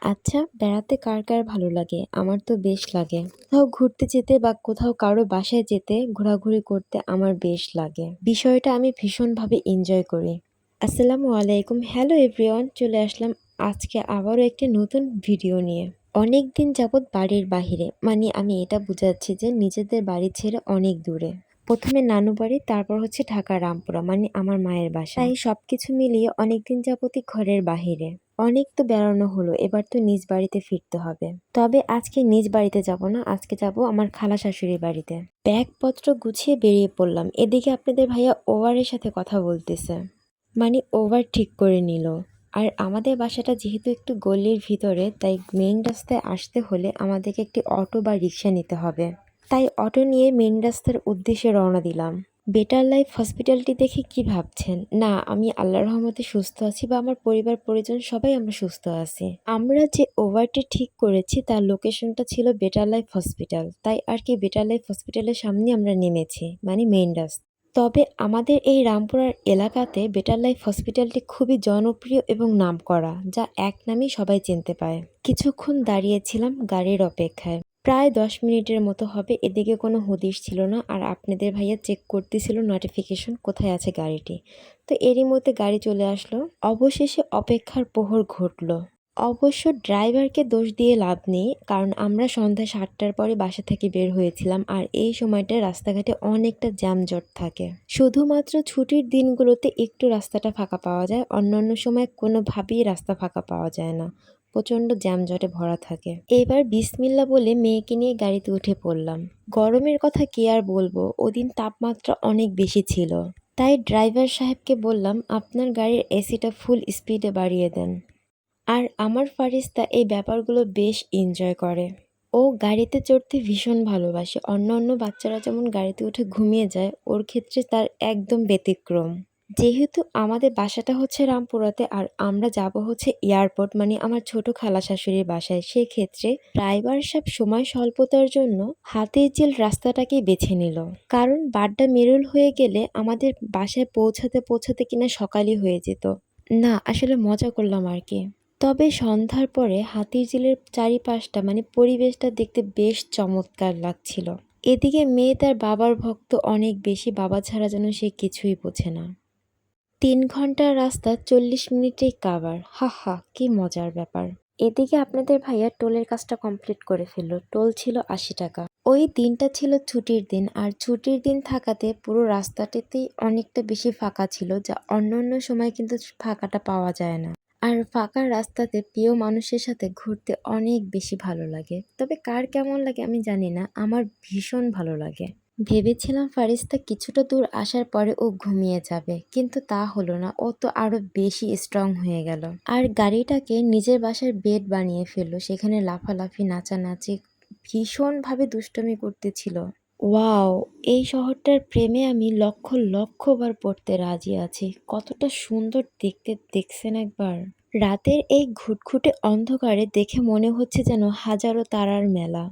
আচ্ছা, বেড়াতে কার কার ভালো লাগে? আমার তো বেশ লাগে। কোথাও ঘুরতে যেতে বা কোথাও কারো বাসায় যেতে ঘোরাঘুরি করতে আমার বেশ লাগে। বিষয়টা আমি ভীষণভাবে এনজয় করি। আসসালামু আলাইকুম। হ্যালো এভরিওয়ান, চলে আসলাম আজকে আবারও একটি নতুন ভিডিও নিয়ে। অনেকদিন যাবৎ বাড়ির বাহিরে, মানে আমি এটা বুঝাচ্ছি যে নিজেদের বাড়ি ছেড়ে অনেক দূরে। প্রথমে নানু বাড়ি, তারপর হচ্ছে ঢাকা রামপুরা, মানে আমার মায়ের বাসা। তাই সবকিছু মিলিয়ে অনেকদিন যাবতই ঘরের বাহিরে। অনেক তো বেড়ানো হলো, এবার তো নিজ বাড়িতে ফিরতে হবে। তবে আজকে নিজ বাড়িতে যাব না, আজকে যাব আমার খালা শাশুড়ির বাড়িতে। ব্যাগপত্র গুছিয়ে বেরিয়ে পড়লাম। এদিকে আপনাদের ভাইয়া ওভারের সাথে কথা বলতেছে, মানে ওভার ঠিক করে নিল। আর আমাদের বাসাটা যেহেতু একটু গলির ভিতরে, তাই মেইন রাস্তায় আসতে হলে আমাদেরকে একটি অটো বা রিক্সা নিতে হবে। তাই অটো নিয়ে মেইন রাস্তার উদ্দেশ্যে রওনা দিলাম। বেটার লাইফ হসপিটালটি দেখে কি ভাবছেন? না, আমি আল্লাহর রহমতে সুস্থ আছি, বা আমার পরিবার পরিজন সবাই আমরা সুস্থ আছি। আমরা যে ওভারটি ঠিক করেছি তার লোকেশনটা ছিল বেটার লাইফ হসপিটাল, তাই আর কি বেটার লাইফ হসপিটালের সামনে আমরা নেমেছি, মানে মেইন রাস্তা। তবে আমাদের এই রামপুরার এলাকাতে বেটার লাইফ হসপিটালটি খুবই জনপ্রিয় এবং নামকরা, যা এক নামেই সবাই চিনতে পায়। কিছুক্ষণ দাঁড়িয়েছিলাম গাড়ির অপেক্ষায়, প্রায় 10 মিনিটের মতো হবে। এদিকে কোনো হদিশ ছিল না, আর আপনাদের ভাইয়া চেক করতেছিল নোটিফিকেশন কোথায় আছে গাড়িটি। তো এরই মধ্যে গাড়ি চলে আসলো। অবশেষে অপেক্ষার প্রহর ঘটলো। অবশ্য ড্রাইভারকে দোষ দিয়ে লাভ নেই, কারণ আমরা সন্ধ্যা 7টার পরে বাসা থেকে বের হয়েছিলাম, আর এই সময়টায় রাস্তাঘাটে অনেকটা জ্যামজট থাকে। শুধুমাত্র ছুটির দিনগুলোতে একটু রাস্তাটা ফাঁকা পাওয়া যায়, অন্যান্য সময় কোনোভাবেই রাস্তা ফাঁকা পাওয়া যায় না, প্রচণ্ড জ্যামজটে ভরা থাকে। এবার বিসমিল্লা বলে মেয়েকে নিয়ে গাড়িতে উঠে পড়লাম। গরমের কথা কি আর বলবো, ওদিন তাপমাত্রা অনেক বেশি ছিল। তাই ড্রাইভার সাহেবকে বললাম, আপনার গাড়ির এসিটা ফুল স্পিডে বাড়িয়ে দেন। আর আমার ফারিস্তা এই ব্যাপারগুলো বেশ এনজয় করে। ও গাড়িতে চড়তে ভীষণ ভালোবাসে। অন্য বাচ্চারা যেমন গাড়িতে উঠে ঘুমিয়ে যায়, ওর ক্ষেত্রে তার একদম ব্যতিক্রম। যেহেতু আমাদের বাসাটা হচ্ছে রামপুরাতে, আর আমরা যাব হচ্ছে এয়ারপোর্ট, মানে আমার ছোট খালা শাশুড়ির বাসায়, সেক্ষেত্রে ড্রাইভার সাহেব সময় স্বল্পতার জন্য হাতির ঝিল রাস্তাটাকেই বেছে নিল। কারণ বাড্ডা মেরুল হয়ে গেলে আমাদের বাসায় পৌঁছাতে পৌঁছাতে কিনা সকালই হয়ে যেত। না, আসলে মজা করলাম আর কি। তবে সন্ধ্যার পরে হাতিরঝিলের চারিপাশটা, মানে পরিবেশটা দেখতে বেশ চমৎকার লাগছিল। এদিকে মেয়ে তার বাবার ভক্ত অনেক বেশি, বাবা ছাড়া যেন সে কিছুই বোঝে না। 3 ঘন্টার রাস্তা 40 মিনিটেই কাভার। হা হা, কি মজার ব্যাপার। এদিকে আপনাদের ভাইয়া টোলের কাজটা কমপ্লিট করে ফেললো। টোল ছিল 80 টাকা। ওই দিনটা ছিল ছুটির দিন, আর ছুটির দিন থাকাতে পুরো রাস্তাটিতেই অনেকটা বেশি ফাঁকা ছিল, যা অন্য সময় কিন্তু ফাঁকাটা পাওয়া যায় না। আর ফাঁকা রাস্তাতে প্রিয় মানুষের সাথে ঘুরতে অনেক বেশি ভালো লাগে। তবে কার কেমন লাগে আমি জানি না, আমার ভীষণ ভালো লাগে। ভেবেছিলাম ফারিস্তা কিছুটা দূর আসার পরে ও ঘুমিয়ে যাবে, কিন্তু তা হলো না। ও তো আরো বেশি স্ট্রং হয়ে গেল, আর গাড়িটাকে নিজের বাসার বেড বানিয়ে ফেললো। সেখানে লাফালাফি, নাচানাচি, ভীষণভাবে দুষ্টুমি করতেছিল। ওয়াও, এই শহরটার প্রেমে আমি লক্ষ লক্ষ বার পড়তে রাজি আছি। কতটা সুন্দর দেখতে, দেখছেন একবার? রাতের এই ঘুটঘুটে অন্ধকারে দেখে মনে হচ্ছে যেন হাজারো তারার মেলা,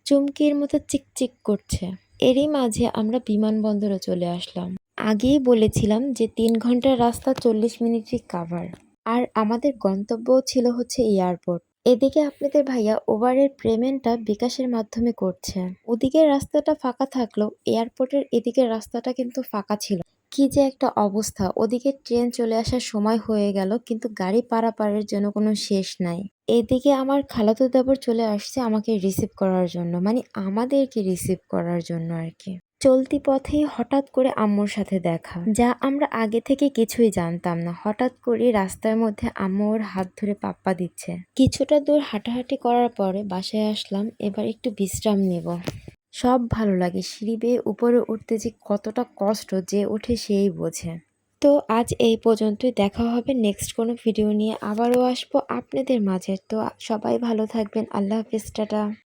চুমকির মতো চিকচিক করছে। এরই মাঝে আমরা বিমানবন্দরে চলে আসলাম। আগেই বলেছিলাম যে 3 ঘন্টার রাস্তা 40 মিনিটই কাভার, আর আমাদের গন্তব্য ছিল হচ্ছে এয়ারপোর্ট। এদিকে আপনাদের ভাইয়া ওভারের পেমেন্টটা বিকাশের মাধ্যমে করছে। ওদিকের রাস্তাটা ফাঁকা থাকলেও এয়ারপোর্টের এদিকের রাস্তাটা কিন্তু ফাঁকা ছিল। কি যে একটা অবস্থা, ওদিকে ট্রেন চলে আসার সময় হয়ে গেল, কিন্তু গাড়ি পারাপারের জন্য কোনো শেষ নাই। এদিকে আমার খালাতো দেবর চলে আসছে আমাকে রিসিভ করার জন্য, মানে আমাদেরকে রিসিভ করার জন্য আর কি। চলতি পথেই হঠাৎ করে আম্মুর সাথে দেখা, যা আমরা আগে থেকে কিছুই জানতাম না। হঠাৎ করে রাস্তার মধ্যে আম্মু ওর হাত ধরে পাপ্পা দিচ্ছে। কিছুটা দূর হাঁটাহাঁটি করার পরে বাসায় আসলাম। এবার একটু বিশ্রাম নেব। সব ভালো লাগে, সিঁড়ি বেয়ে উপরে উঠতে যে কতটা কষ্ট, যে ওঠে সেই বোঝে। তো আজ এই পর্যন্তই। দেখা হবে নেক্সট কোনো ভিডিও নিয়ে, আবারও আসবো আপনাদের মাঝে। তো সবাই ভালো থাকবেন। আল্লাহ হাফিজ, টাটা।